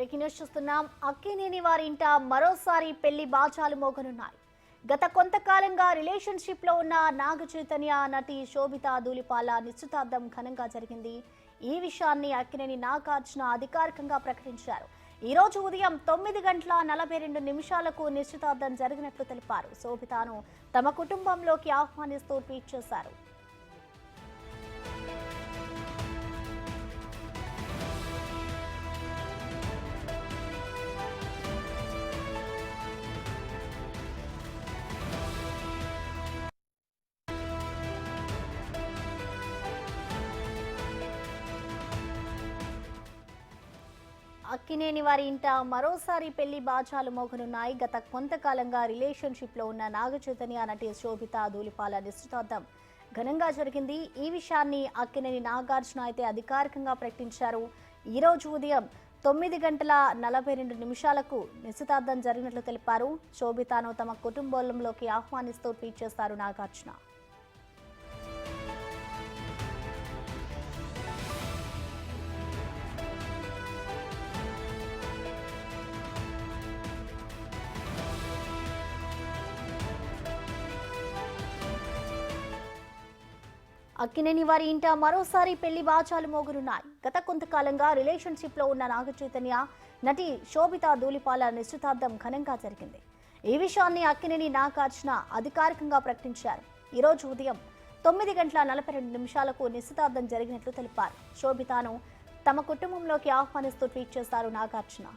Breaking news చూస్తున్నాం. అక్కినేని వారి ఇంట మరోసారి పెళ్లి బాచాలు మోగనున్నాయి. గత కొంతకాలంగా రిలేషన్షిప్ లో ఉన్న నాగ చైతన్య నటి శోభిత ధూళిపాల నిశ్చితార్థం ఘనంగా జరిగింది. ఈ విషయాన్ని అక్కినేని నాగార్జున అధికారికంగా ప్రకటించారు. ఈ రోజు ఉదయం 9:42 నిశ్చితార్థం జరిగినట్లు తెలిపారు. శోభితను తమ కుటుంబంలోకి ఆహ్వానిస్తూ ట్వీట్ చేశారు. అక్కినేని వారి ఇంట మరోసారి పెళ్లి బాచాలు మోగనున్నాయి. గత కొంతకాలంగా రిలేషన్షిప్ లో ఉన్న నాగ చైతన్య నటి శోభిత ధూళిపాల నిశ్చితార్థం ఘనంగా జరిగింది. ఈ విషయాన్ని అక్కినేని నాగార్జున అయితే అధికారికంగా ప్రకటించారు. ఈ రోజు ఉదయం 9:42 నిశ్చితార్థం జరిగినట్లు తెలిపారు. శోభితను తమ కుటుంబంలోకి ఆహ్వానిస్తూ ట్వీట్ చేశారు నాగార్జున. అక్కినేని వారి ఇంట మరోసారి పెళ్లి బాచాలు మోగనున్నాయి. గత కొంతకాలంగా రిలేషన్షిప్ లో ఉన్న నాగ చైతన్య నటి శోభిత ధూళిపాల నిశ్చితార్థం ఘనంగా జరిగింది. ఈ విషయాన్ని అక్కినేని నాగార్జున అధికారికంగా ప్రకటించారు. ఈ రోజు ఉదయం 9:42 నిశ్చితార్థం జరిగినట్లు తెలిపారు. శోభితను తమ కుటుంబంలోకి ఆహ్వానిస్తూ ట్వీట్ చేశారు నాగార్జున.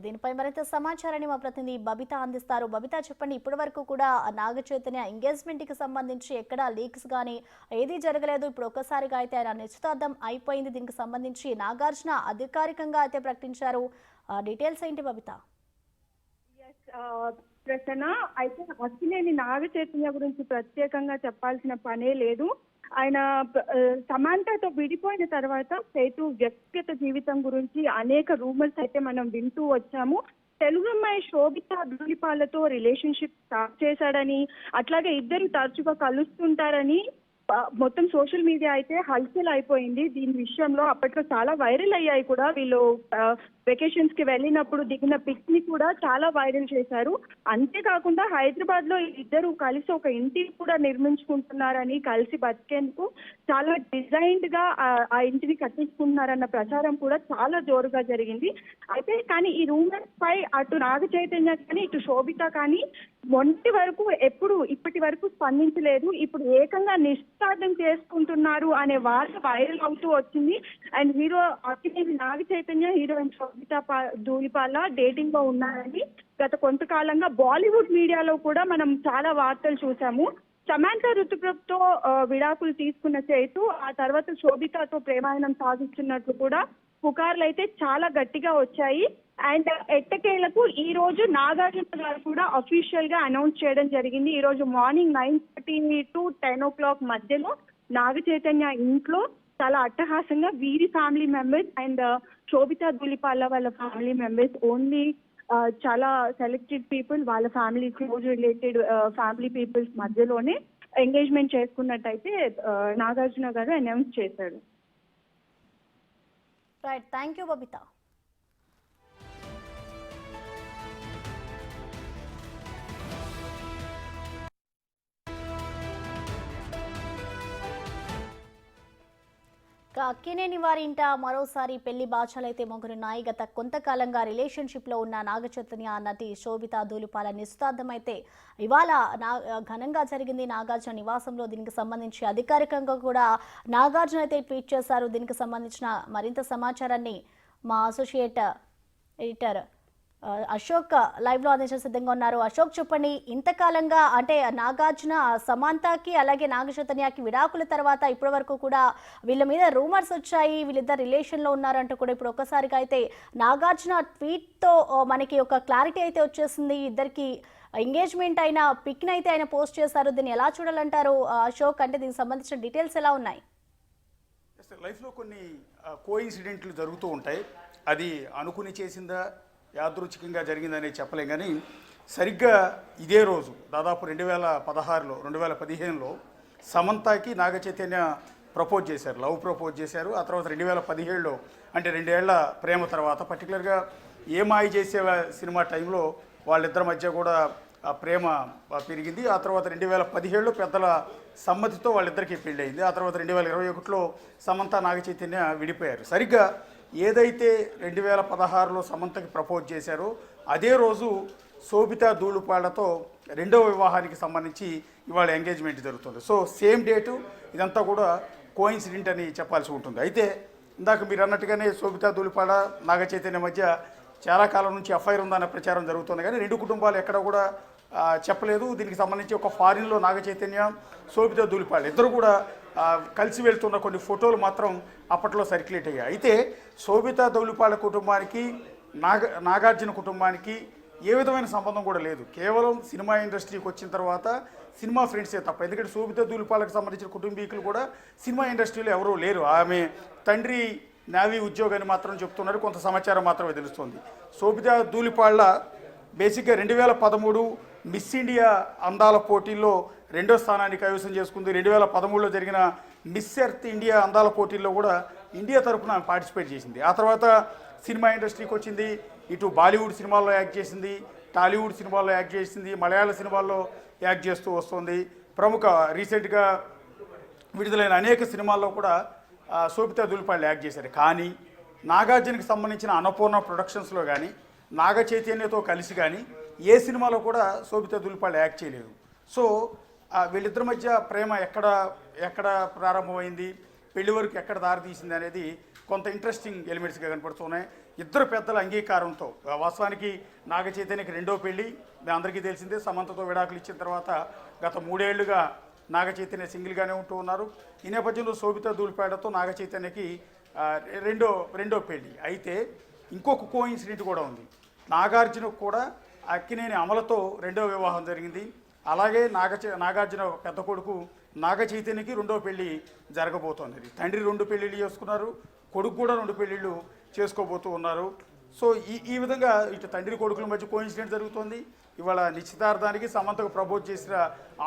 దీనిపై మరింత సమాచారాన్ని మా ప్రతినిధి బబిత అందిస్తారు. బబిత, చెప్పండి, ఇప్పటి వరకు కూడా నాగ చైతన్య ఎంగేజ్మెంట్ కి సంబంధించి ఎక్కడా లీక్స్ కానీ ఏది జరగలేదు. ఇప్పుడు ఒక్కసారిగా అయితే ఆయన నిశ్చితార్థం అయిపోయింది. దీనికి సంబంధించి నాగార్జున అధికారికంగా అయితే ప్రకటించారు. డీటెయిల్స్ ఏంటి బబిత? ప్రసన్న, అయితే అక్కినేని నాగ చైతన్య గురించి ప్రత్యేకంగా చెప్పాల్సిన పనే లేదు. ఆయన సమాంతతో విడిపోయిన తర్వాత సేతు వ్యక్తిగత జీవితం గురించి అనేక రూమర్స్ అయితే మనం వింటూ వచ్చాము. తెలుగు అమ్మాయి శోభిత ధూళిపాలతో రిలేషన్షిప్ స్టార్ట్ చేశాడని, అట్లాగే ఇద్దరు తరచుగా కలుస్తుంటారని మొత్తం సోషల్ మీడియా అయితే హల్చల్ అయిపోయింది. దీని విషయంలో అప్పట్లో చాలా వైరల్ అయ్యాయి కూడా. వీళ్ళు వెకేషన్స్ కి వెళ్ళినప్పుడు దిగిన పిక్ ని కూడా చాలా వైరల్ చేశారు. అంతేకాకుండా హైదరాబాద్ లో ఇద్దరు కలిసి ఒక ఇంటిని కూడా నిర్మించుకుంటున్నారని, కలిసి బతికేందుకు చాలా డిజైన్డ్ గా ఆ ఇంటిని కట్టించుకుంటున్నారన్న ప్రచారం కూడా చాలా జోరుగా జరిగింది. అయితే కానీ ఈ రూమర్స్ పై అటు నాగ చైతన్య కానీ ఇటు శోభిత కానీ ఇప్పటి వరకు స్పందించలేదు. ఇప్పుడు ఏకంగా నిశ్చితార్థం చేసుకుంటున్నారు అనే వార్త వైరల్ అవుతూ వచ్చింది. And hero Akkineni Naga Chaitanya, heroine Sobhita Dhulipala dating లో ఉన్నారని గత కొంతకాలంగా బాలీవుడ్ మీడియాలో కూడా మనం చాలా వార్తలు చూసాము. సమాంత ఋతుప్రభతో విడాకులు తీసుకున్న చైతు ఆ తర్వాత శోభితతో ప్రేమాయణం సాగిస్తున్నట్లు కూడా పుకార్లు అయితే చాలా గట్టిగా వచ్చాయి. అండ్ ఎట్టకేలకు ఈ రోజు నాగార్జున గారు కూడా అఫీషియల్ గా అనౌన్స్ చేయడం జరిగింది. ఈ రోజు మార్నింగ్ 9:30 to 10 మధ్యలో నాగ చైతన్య ఇంట్లో చాలా అట్టహాసంగా వీరి family members and Sobhita Dhulipala వాళ్ళ ఫ్యామిలీ మెంబర్స్ ఓన్లీ చాలా సెలెక్టెడ్ పీపుల్, వాళ్ళ family close related family peoples మధ్యలోనే ఎంగేజ్మెంట్ చేసుకున్నట్టయితే నాగార్జున గారు అనౌన్స్ చేశారు. Right, thank you Babita. Akkineni వారి ఇంట మరోసారి పెళ్లి బాచాలైతే మోగనున్నాయి. గత కొంతకాలంగా రిలేషన్షిప్ లో ఉన్న నాగ చైతన్య నటి శోభిత ధూళిపాల నిశ్చితార్థం అయితే ఇవాళ ఘనంగా జరిగింది నాగార్జున నివాసంలో. దీనికి సంబంధించి అధికారికంగా కూడా నాగార్జున అయితే ట్వీట్ చేశారు. దీనికి సంబంధించిన మరింత సమాచారాన్ని మా అసోసియేట్ ఎడిటర్ అశోక్ లైవ్ లో అందించే సిద్ధంగా ఉన్నారు. అశోక్, చెప్పండి, ఇంతకాలంగా అంటే నాగార్జున సమాంతకి అలాగే నాగ చైతన్యకి విడాకుల తర్వాత ఇప్పటి వరకు కూడా వీళ్ళ మీద రూమర్స్ వచ్చాయి, వీళ్ళిద్దరు రిలేషన్ లో ఉన్నారంటూ కూడా. ఇప్పుడు ఒక్కసారిగా అయితే నాగార్జున ట్వీట్ తో మనకి ఒక క్లారిటీ అయితే వచ్చేసింది. ఇద్దరికి ఎంగేజ్మెంట్ అయిన పిక్ ని అయితే ఆయన పోస్ట్ చేశారు. దీన్ని ఎలా చూడాలంటారు అశోక్? అంటే దీనికి సంబంధించిన డీటెయిల్స్ ఎలా ఉన్నాయి? లైఫ్ లో కొన్ని కోఇన్సిడెంట్లు జరుగుతూ ఉంటాయి. అది అనుకుని చేసిందా, యాదృచ్ఛికంగా జరిగిందనే చెప్పలేం. కానీ సరిగ్గా ఇదే రోజు దాదాపు 2016లో 2015లో సమంతకి నాగ చైతన్య ప్రపోజ్ చేశారు, లవ్ ప్రపోజ్ చేశారు. ఆ తర్వాత 2017లో అంటే 2 ఏళ్ల ప్రేమ తర్వాత పర్టికులర్గా ఏ మాయ చేసే సినిమా టైంలో వాళ్ళిద్దరి మధ్య కూడా ఆ ప్రేమ పెరిగింది. ఆ తర్వాత 2017లో పెద్దల సమ్మతితో వాళ్ళిద్దరికీ పెళ్ళయింది. ఆ తర్వాత 2021లో సమంత నాగ చైతన్య విడిపోయారు. సరిగ్గా ఏదైతే 2016లో సమంతకి ప్రపోజ్ చేశారో అదే రోజు శోభితా ధూళిపాళ్లతో రెండవ వివాహానికి సంబంధించి ఇవాళ ఎంగేజ్మెంట్ జరుగుతుంది. సో సేమ్ డేటు, ఇదంతా కూడా కోయిన్సిడెంట్ అని చెప్పాల్సి ఉంటుంది. అయితే ఇందాక మీరు అన్నట్టుగానే శోభితా ధూళిపాడ నాగ చైతన్య మధ్య చాలా కాలం నుంచి ఎఫ్ఐఆర్ ఉందన్న ప్రచారం జరుగుతుంది, కానీ రెండు కుటుంబాలు ఎక్కడ కూడా చెప్పలేదు. దీనికి సంబంధించి ఒక ఫారిన్లో నాగ చైతన్య, శోభితా ధూళిపాడ ఇద్దరు కూడా కలిసి వెళ్తున్న కొన్ని ఫోటోలు మాత్రం అప్పట్లో సర్క్యులేట్ అయ్యాయి. అయితే శోభితా ధూళిపాడ కుటుంబానికి నాగార్జున కుటుంబానికి ఏ విధమైన సంబంధం కూడా లేదు. కేవలం సినిమా ఇండస్ట్రీకి వచ్చిన తర్వాత సినిమా ఫ్రెండ్సే తప్ప. ఎందుకంటే శోభితా ధూళిపాడకు సంబంధించిన కుటుంబీకులు కూడా సినిమా ఇండస్ట్రీలో ఎవరూ లేరు. ఆమె తండ్రి నేవీ ఉద్యోగాన్ని మాత్రం చెప్తున్నారు, కొంత సమాచారం మాత్రమే తెలుస్తుంది. శోభితా ధూళిపాడ బేసిక్గా 2013 మిస్ ఇండియా అందాల పోటీల్లో 2వ స్థానాన్ని కైవసం చేసుకుంది. 2013లో జరిగిన మిస్ ఎర్త్ ఇండియా అందాల పోటీల్లో కూడా ఇండియా తరఫున పార్టిసిపేట్ చేసింది. ఆ తర్వాత సినిమా ఇండస్ట్రీకి వచ్చింది. ఇటు బాలీవుడ్ సినిమాల్లో యాక్ట్ చేసింది, టాలీవుడ్ సినిమాల్లో యాక్ట్ చేసింది, మలయాళ సినిమాల్లో యాక్ట్ చేస్తూ వస్తుంది. ప్రముఖ రీసెంట్గా విడుదలైన అనేక సినిమాల్లో కూడా శోభితా ధూళిపాడ యాక్ట్ చేశారు. కానీ నాగార్జునకి సంబంధించిన అన్నపూర్ణ ప్రొడక్షన్స్లో కానీ నాగ చైతన్యతో కలిసి కానీ ఏ సినిమాలో కూడా శోభితా ధూళిపాడ యాక్ట్ చేయలేదు. సో వీళ్ళిద్దరి మధ్య ప్రేమ ఎక్కడ ప్రారంభమైంది, పెళ్లి వరకు ఎక్కడ దారితీసింది అనేది కొంత ఇంట్రెస్టింగ్ ఎలిమెంట్స్గా కనపడుతున్నాయి. ఇద్దరు పెద్దల అంగీకారంతో, వాస్తవానికి నాగ చైతన్యకి 2వ పెళ్లి మీ అందరికీ తెలిసిందే. సమంతతో విడాకులు ఇచ్చిన తర్వాత గత 3 ఏళ్లుగా నాగ చైతన్య సింగిల్గానే ఉంటూ ఉన్నారు. ఈ నేపథ్యంలో శోభితా ధూళిపాడతో నాగ చైతన్యకి రెండో పెళ్లి. అయితే ఇంకొక కోఇన్సిడెంట్ కూడా ఉంది. నాగార్జునకు కూడా అక్కినేని అమలతో 2వ వివాహం జరిగింది. అలాగే నాగార్జున పెద్ద కొడుకు నాగ చైతన్యకి 2వ పెళ్లి జరగబోతోంది. తండ్రి 2 పెళ్లిళ్ళు చేసుకున్నారు, కొడుకు కూడా 2 పెళ్లిళ్ళు చేసుకోబోతూ ఉన్నారు. సో ఈ విధంగా ఇటు తండ్రి కొడుకుల మధ్య కోఇన్సిడెంట్ జరుగుతుంది. ఇవాళ నిశ్చితార్థానికి సమంతకు ప్రపోజ్ చేసిన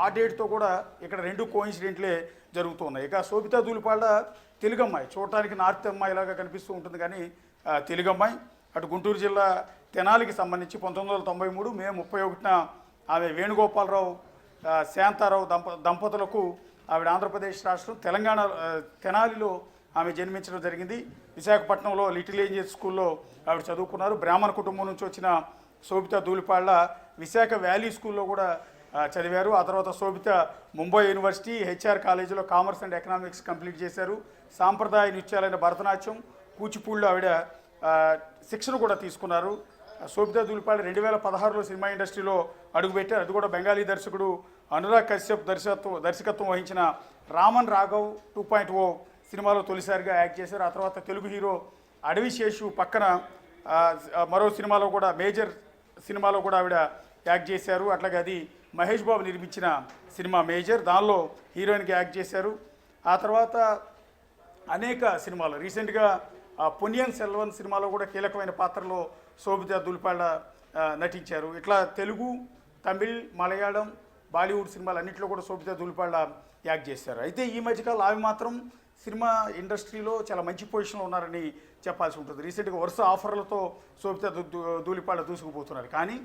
ఆ డేట్తో కూడా ఇక్కడ 2 కోఇన్సిడెంట్లే జరుగుతూ ఉన్నాయి. ఇక శోభితా ధూళిపాడ తెలుగు అమ్మాయి, చూడటానికి నార్త్ అమ్మాయిలాగా కనిపిస్తూ ఉంటుంది, కానీ తెలుగు అమ్మాయి. అటు గుంటూరు జిల్లా తెనాలికి సంబంధించి 1993 మే 31న ఆమె వేణుగోపాలరావు శాంతారావు దంపతులకు ఆవిడ ఆంధ్రప్రదేశ్ రాష్ట్రం తెనాలిలో ఆమె జన్మించడం జరిగింది. విశాఖపట్నంలో లిటిల్ ఏంజల్స్ స్కూల్లో ఆవిడ చదువుకున్నారు. బ్రాహ్మణ కుటుంబం నుంచి వచ్చిన శోభితా ధూళిపాడ విశాఖ వ్యాలీ స్కూల్లో కూడా చదివారు. ఆ తర్వాత శోభిత ముంబై యూనివర్సిటీ హెచ్ఆర్ కాలేజీలో కామర్స్ అండ్ ఎకనామిక్స్ కంప్లీట్ చేశారు. సాంప్రదాయ నృత్యాలైన భరతనాట్యం, కూచిపూడిలో ఆవిడ శిక్షణ కూడా తీసుకున్నారు. శోభితా ధూళిపాడ 2016లో సినిమా ఇండస్ట్రీలో అడుగుపెట్టారు. అది కూడా బెంగాలీ దర్శకుడు అనురాగ్ కశ్యప్ దర్శకత్వం వహించిన రామన్ రాఘవ్ 2.0 సినిమాలో తొలిసారిగా యాక్ట్ చేశారు. ఆ తర్వాత తెలుగు హీరో అడవి శేషు పక్కన మరో సినిమాలో కూడా, మేజర్ సినిమాలో కూడా ఆవిడ యాక్ట్ చేశారు. అట్లాగే అది మహేష్ బాబు నిర్మించిన సినిమా మేజర్, దానిలో హీరోయిన్గా యాక్ట్ చేశారు. ఆ తర్వాత అనేక సినిమాలు, రీసెంట్గా పొన్నియిన్ సెల్వన్ సినిమాలో కూడా కీలకమైన పాత్రలో శోభితా ధూళిపాడ నటించారు. ఇట్లా తెలుగు, తమిళ్, మలయాళం, బాలీవుడ్ సినిమాలు అన్నింటిలో కూడా శోభితా ధూళిపాడ యాక్ట్ చేశారు. అయితే ఈ మధ్యకాలం ఆమె మాత్రం సినిమా ఇండస్ట్రీలో చాలా మంచి పొజిషన్లో ఉన్నారని చెప్పాల్సి ఉంటుంది. రీసెంట్గా వరుస ఆఫర్లతో శోభితా ధూళిపాడ దూసుకుపోతున్నారు. కానీ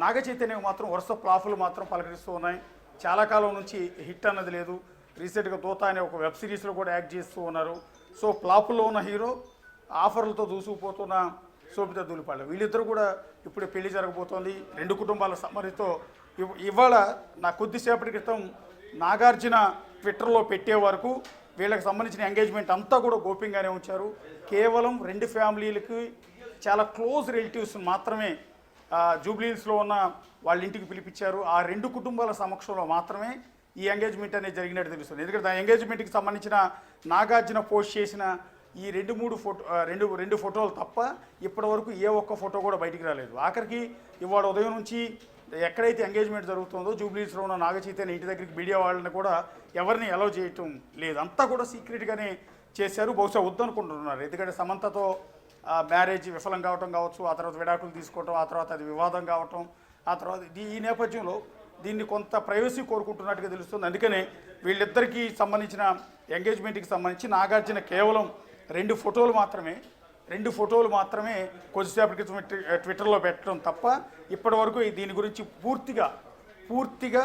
నాగ చైతన్య మాత్రం వరుస ఫ్లాపులు మాత్రం పలకరిస్తూ ఉన్నాయి. చాలా కాలం నుంచి హిట్ అన్నది లేదు. రీసెంట్గా దోత అనే ఒక వెబ్ సిరీస్లో కూడా యాక్ట్ చేస్తూ ఉన్నారు. సో ఫ్లాపుల్లో ఉన్న హీరో, ఆఫర్లతో దూసుకుపోతున్న శోభితా ధూళిపాడ, వీళ్ళిద్దరూ కూడా ఇప్పుడు పెళ్లి జరగబోతోంది 2 కుటుంబాల సమ్మరితో. ఇవాళ నా కొద్దిసేపటి క్రితం నాగార్జున ట్విట్టర్లో పెట్టే వరకు వీళ్ళకి సంబంధించిన ఎంగేజ్మెంట్ అంతా కూడా గోప్యంగానే ఉంచారు. కేవలం 2 ఫ్యామిలీలకి చాలా క్లోజ్ రిలేటివ్స్ మాత్రమే జూబ్లీహిల్స్లో ఉన్న వాళ్ళ ఇంటికి పిలిపించారు. ఆ 2 కుటుంబాల సమక్షంలో మాత్రమే ఈ ఎంగేజ్మెంట్ అనేది జరిగినట్టు తెలుస్తుంది. ఎందుకంటే ఆ ఎంగేజ్మెంట్కి సంబంధించిన నాగార్జున పోస్ట్ చేసిన ఈ 2 ఫోటోలు తప్ప ఇప్పటి వరకు ఏ ఒక్క ఫోటో కూడా బయటికి రాలేదు. ఆఖరికి ఇవాళ ఉదయం నుంచి ఎక్కడైతే ఎంగేజ్మెంట్ జరుగుతుందో జూబ్లీహిల్స్లో ఉన్న నాగ చైతన్య ఇంటి దగ్గరికి మీడియా వాళ్ళని కూడా ఎవరిని అలౌ చేయటం లేదు. అంతా కూడా సీక్రెట్గానే చేశారు. బహుశా వద్దనుకుంటున్నారు. ఎందుకంటే సమంతతో మ్యారేజ్ విఫలం కావటం కావచ్చు, ఆ తర్వాత విడాకులు తీసుకోవటం, ఆ తర్వాత అది వివాదం కావటం, ఆ తర్వాత ఈ నేపథ్యంలో దీన్ని కొంత ప్రైవసీ కోరుకుంటున్నట్టుగా తెలుస్తుంది. అందుకనే వీళ్ళిద్దరికీ సంబంధించిన ఎంగేజ్మెంట్కి సంబంధించి నాగార్జున కేవలం 2 ఫోటోలు మాత్రమే కొద్దిసేపటి క్రితం ట్విట్టర్లో పెట్టడం తప్ప ఇప్పటి వరకు దీని గురించి పూర్తిగా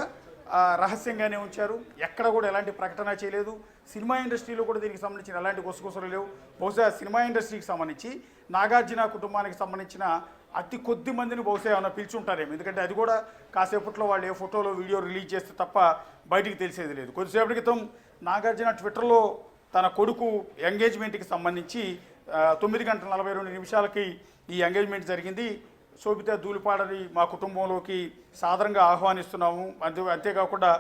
రహస్యంగానే ఉంచారు. ఎక్కడ కూడా ఎలాంటి ప్రకటన చేయలేదు. సినిమా ఇండస్ట్రీలో కూడా దీనికి సంబంధించిన ఎలాంటి గుసగుసలు లేవు. బహుశా సినిమా ఇండస్ట్రీకి సంబంధించి నాగార్జున కుటుంబానికి సంబంధించిన అతి కొద్ది మందిని బహుశా ఏమైనా పిలుచుంటారేమో. ఎందుకంటే అది కూడా కాసేపట్లో వాళ్ళు ఏ ఫోటోలో వీడియో రిలీజ్ చేస్తే తప్ప బయటికి తెలిసేది లేదు. కొద్దిసేపటి క్రితం నాగార్జున ట్విట్టర్లో తన కొడుకు ఎంగేజ్మెంట్కి సంబంధించి 9:42 ఈ ఎంగేజ్మెంట్ జరిగింది. శోభితా ధూళిపాడని మా కుటుంబంలోకి సాదరంగా ఆహ్వానిస్తున్నాము. అంతేకాకుండా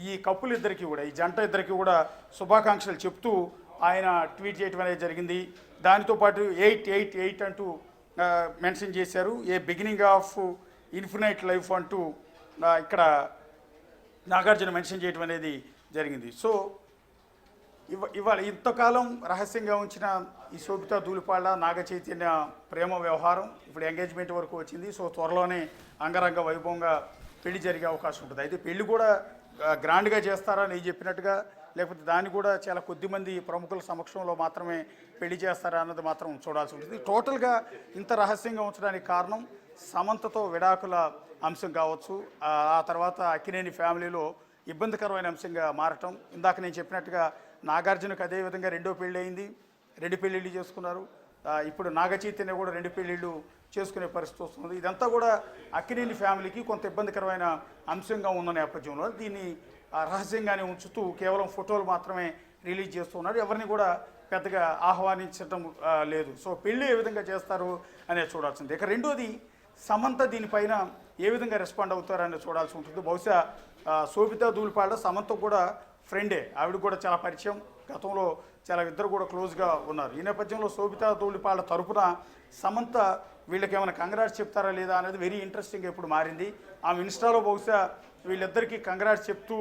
ఈ కప్పులు ఇద్దరికి కూడా, ఈ జంట ఇద్దరికి కూడా శుభాకాంక్షలు చెప్తూ ఆయన ట్వీట్ చేయడం అనేది జరిగింది. దానితో పాటు 888 అంటూ మెన్షన్ చేశారు. ఏ బిగినింగ్ ఆఫ్ ఇన్ఫినైట్ లైఫ్ అంటూ ఇక్కడ నాగార్జున మెన్షన్ చేయడం అనేది జరిగింది. సో ఇవాళ ఇంతకాలం రహస్యంగా ఉంచిన ఈ శోభితా ధూళిపాళ్ళ నాగ చైతన్య ప్రేమ వ్యవహారం ఇప్పుడు ఎంగేజ్మెంట్ వరకు వచ్చింది. సో త్వరలోనే అంగరంగ వైభవంగా పెళ్లి జరిగే అవకాశం ఉంటుంది. అయితే పెళ్లి కూడా గ్రాండ్గా చేస్తారా నేను చెప్పినట్టుగా, లేకపోతే దాన్ని కూడా చాలా కొద్దిమంది ప్రముఖుల సమక్షంలో మాత్రమే పెళ్లి చేస్తారా అన్నది మాత్రం చూడాల్సి ఉంటుంది. టోటల్గా ఇంత రహస్యంగా ఉంచడానికి కారణం సమంతతో విడాకుల అంశం కావచ్చు, ఆ తర్వాత అక్కినేని ఫ్యామిలీలో ఇబ్బందికరమైన అంశంగా మారటం. ఇందాక నేను చెప్పినట్టుగా నాగార్జునకు అదేవిధంగా 2వ పెళ్ళి అయింది, 2 పెళ్ళిళ్ళు చేసుకున్నారు. ఇప్పుడు నాగ చైతన్య కూడా 2 పెళ్ళిళ్ళు చేసుకునే పరిస్థితి వస్తుంది. ఇదంతా కూడా అక్కినేని ఫ్యామిలీకి కొంత ఇబ్బందికరమైన అంశంగా ఉన్న నేపథ్యంలో దీన్ని రహస్యంగానే ఉంచుతూ కేవలం ఫోటోలు మాత్రమే రిలీజ్ చేస్తున్నారు. ఎవరిని కూడా పెద్దగా ఆహ్వానించడం లేదు. సో పెళ్ళి ఏ విధంగా చేస్తారు అనేది చూడాల్సింది. ఇక రెండోది సమంత దీనిపైన ఏ విధంగా రెస్పాండ్ అవుతారనేది చూడాల్సి ఉంటుంది. బహుశా శోభితా ధూళిపాడ సమంత కూడా ఫ్రెండే, ఆవిడ కూడా చాలా పరిచయం, గతంలో చాలా ఇద్దరు కూడా క్లోజ్గా ఉన్నారు. ఈ నేపథ్యంలో శోభితా ధూళిపాడ తరపున సమంత వీళ్ళకి ఏమైనా కంగ్రాట్స్ చెప్తారా లేదా అనేది వెరీ ఇంట్రెస్టింగ్గా ఇప్పుడు మారింది. ఆమె ఇన్స్టాలో బహుశా వీళ్ళిద్దరికీ కంగ్రాట్స్ చెప్తూ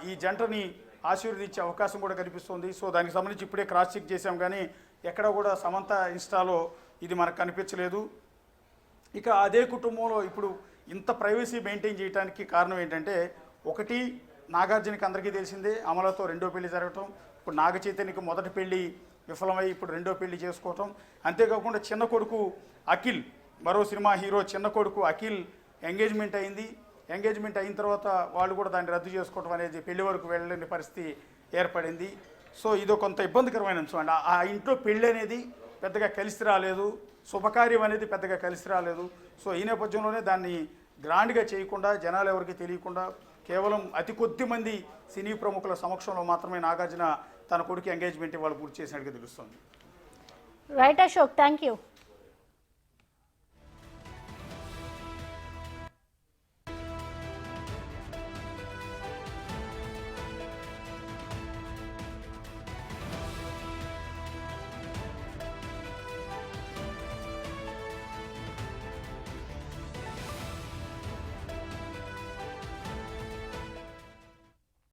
ఈ జంటని ఆశీర్వదించే అవకాశం కూడా కనిపిస్తుంది. సో దానికి సంబంధించి ఇప్పుడే క్రాస్ చెక్ చేశాం, కానీ ఎక్కడ కూడా సమంత ఇన్స్టాలో ఇది మనకు కనిపించలేదు. ఇక అదే కుటుంబంలో ఇప్పుడు ఇంత ప్రైవసీ మెయింటైన్ చేయడానికి కారణం ఏంటంటే, ఒకటి నాగార్జునకి అందరికీ తెలిసిందే అమలతో 2వ పెళ్లి జరగటం, ఇప్పుడు నాగ చైతన్యకి మొదటి పెళ్లి విఫలమై ఇప్పుడు 2వ పెళ్లి చేసుకోవటం, అంతేకాకుండా చిన్న కొడుకు అఖిల్, మరో సినిమా హీరో చిన్న కొడుకు అఖిల్ ఎంగేజ్మెంట్ అయింది. ఎంగేజ్మెంట్ అయిన తర్వాత వాళ్ళు కూడా దాన్ని రద్దు చేసుకోవటం అనేది పెళ్లి వరకు వెళ్ళని పరిస్థితి ఏర్పడింది. సో ఇదో కొంత ఇబ్బందికరమైన అంశం అండి. ఆ ఇంట్లో పెళ్ళి అనేది పెద్దగా కలిసి రాలేదు, శుభకార్యం అనేది పెద్దగా కలిసి రాలేదు. సో ఈ నేపథ్యంలోనే దాన్ని గ్రాండ్గా చేయకుండా, జనాలు ఎవరికి తెలియకుండా కేవలం అతి కొద్ది మంది సినీ ప్రముఖుల సమక్షంలో మాత్రమే నాగార్జున తన కొడుకు ఎంగేజ్మెంట్ వాళ్ళు పూర్తి చేసినట్టుగా తెలుస్తుంది. Right Ashok, thank you.